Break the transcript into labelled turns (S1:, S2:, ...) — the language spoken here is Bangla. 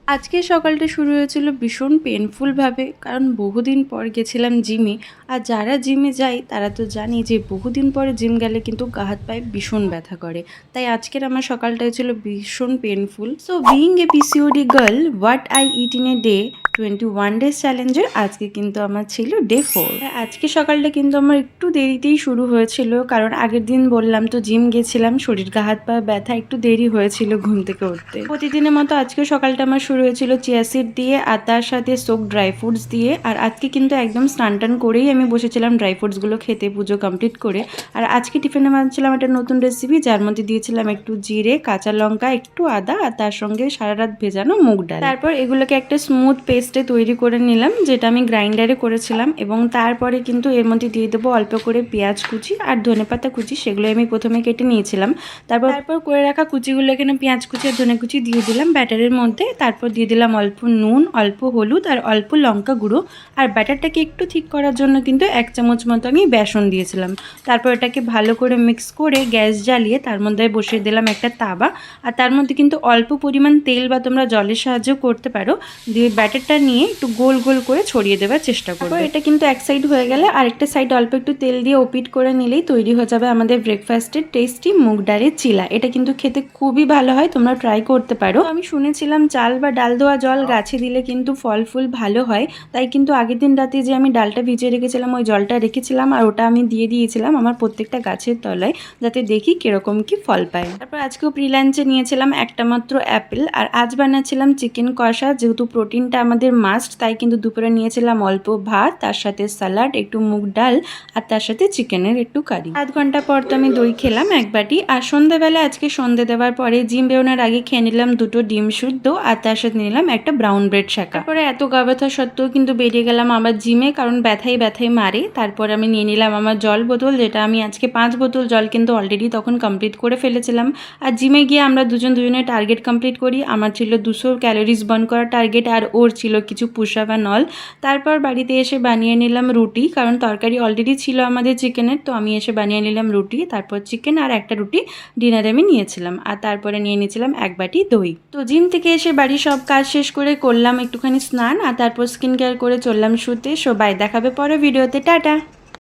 S1: আজকের সকালটা শুরু হয়েছিল ভীষণ পেনফুলভাবে, কারণ বহুদিন পর গেছিলাম জিমে। আর যারা জিমে যায় তারা তো জানি যে বহুদিন পরে জিম গেলে কিন্তু গা হাত পায়ে ভীষণ ব্যথা করে। তাই আজকের আমার সকালটা হয়েছিল ভীষণ painful. So being a PCOD girl, what I it in a day 21 days চ্যালেঞ্জের আজকে কিন্তু আমার ছিল ডে 4। আজকে সকালটা কিন্তু আমার একটু দেরিতেই শুরু হয়েছিল, কারণ আগের দিন বললাম তো জিম গেছিলাম, শরীর গা হাত পা ব্যথা, একটু দেরি হয়েছিল ঘুম থেকে উঠতে। প্রতিদিনের মতো আজকে সকালটা আমার শুরু হয়েছিল চিয়া সিড দিয়ে আর তার সাথে সোক ড্রাই ফ্রুটস দিয়ে। আর আজকে কিন্তু একদম স্নান টান করেই আমি বসেছিলাম ড্রাই ফ্রুটসগুলো খেতে, পুজো কমপ্লিট করে। আর আজকে টিফিনে বানাচ্ছিলাম একটা নতুন রেসিপি, যার মধ্যে দিয়েছিলাম একটু জিরে, কাঁচা লঙ্কা, একটু আদা আর তার সঙ্গে সারা রাত ভেজানো মুগ ডাল। তারপর এগুলোকে একটা স্মুথ পেস্টে তৈরি করে নিলাম, যেটা আমি গ্রাইন্ডারে করেছিলাম। এবং তারপরে কিন্তু এর মধ্যে দিয়ে দেবো অল্প করে পেঁয়াজ কুচি আর ধনেপাতা কুচি, সেগুলো আমি প্রথমে কেটে নিয়েছিলাম। তারপর করে রাখা কুচিগুলো এখানে পেঁয়াজ কুচি আর ধনে কুচি দিয়ে দিলাম ব্যাটারের মধ্যে। তারপর দিয়ে দিলাম অল্প নুন, অল্প হলুদ আর অল্প লঙ্কা গুঁড়ো। আর ব্যাটারটাকে একটু ঠিক করার জন্য কিন্তু 1 চামচ মতো আমি বেসন দিয়েছিলাম। তারপর এটাকে ভালো করে মিক্স করে গ্যাস জ্বালিয়ে তার মধ্যে বসিয়ে দিলাম একটা তাওয়া। আর তার মধ্যে কিন্তু অল্প পরিমাণ তেল বা তোমরা জলের সাহায্যেও করতে পারো, দিয়ে ব্যাটারটা নিয়ে একটু গোল গোল করে ছড়িয়ে দেওয়ার চেষ্টা করবো। এটা কিন্তু এক সাইড হয়ে গেলে আরেকটা সাইড অল্প একটু তেল দিয়ে ওপিট করে নিলেই তৈরি হয়ে যাবে আমাদের ব্রেকফাস্টের টেস্টি মুগ ডালের চিলা। এটা কিন্তু খেতে খুবই ভালো হয়, তোমরা ট্রাই করতে পারো। আমি শুনেছিলাম চাল বা ডাল দেওয়া জল গাছে দিলে কিন্তু ফল ফুল ভালো হয়, তাই কিন্তু আগের দিন রাতে যে আমি ডালটা ভিজিয়ে রেখেছিলাম ওই জলটা রেখেছিলাম আর ওটা আমি দিয়ে দিয়েছিলাম আমার প্রত্যেকটা গাছের তলায়, যাতে দেখি কিরকম কি ফল পায়। তারপর আজকেও প্রি লাঞ্চে নিয়েছিলাম একটা মাত্র অ্যাপেল। আর আজ বানাচ্ছিলাম চিকেন কষা, যেহেতু প্রোটিনটা আমাদের মাস্ট, তাই কিন্তু দুপুরে নিয়েছিলাম অল্প ভাত, তার সাথে স্যালাড, একটু মুগ ডাল আর তার সাথে চিকেনের একটু কারি। 7 ঘন্টা পর তো আমি দই খেলাম 1 বাটি। আর সন্ধ্যাবেলা আজকে সন্ধ্যে দেওয়ার পরে জিম বেরোনোর আগে খেয়ে নিলাম 2টো ডিম সুদ্ধ আর তার সাথে নিলাম একটা ব্রাউন ব্রেড শাকা। তারপরে এত গা ব্যথা সত্ত্বেও কিন্তু বেরিয়ে গেলাম আমার জিমে, কারণ ব্যথাই মারে। তারপর আমি নিয়ে নিলাম আমার জল বোতল, যেটা আমি আজকে 5 বোতল জল কিন্তু অলরেডি তখন কমপ্লিট করে ফেলেছিলাম। আর জিমে গিয়ে আমরা দুজনের টার্গেট কমপ্লিট করি। আমার ছিল 200 ক্যালোরিজ বার্ন করার টার্গেট, আর ওর ছিল কিছু পুশ আপ অ্যান্ড অল। তারপর বাড়িতে এসে বানিয়ে নিলাম রুটি, কারণ তরকারি অলরেডি ছিল আমাদের চিকেনের, তো আমি এসে বানিয়ে নিলাম রুটি। তারপর চিকেন আর একটা রুটি ডিনারে আমি নিয়েছিলাম। আর তারপরে নিয়ে নিয়েছিলাম 1 বাটি দই। তো জিম থেকে এসে বাড়ির সব কাজ শেষ করে করলাম একটুখানি স্নান, আর তারপর স্কিন কেয়ার করে চললাম শুতে। সবাই দেখাবে পরে ভিডিওতে, টাটা।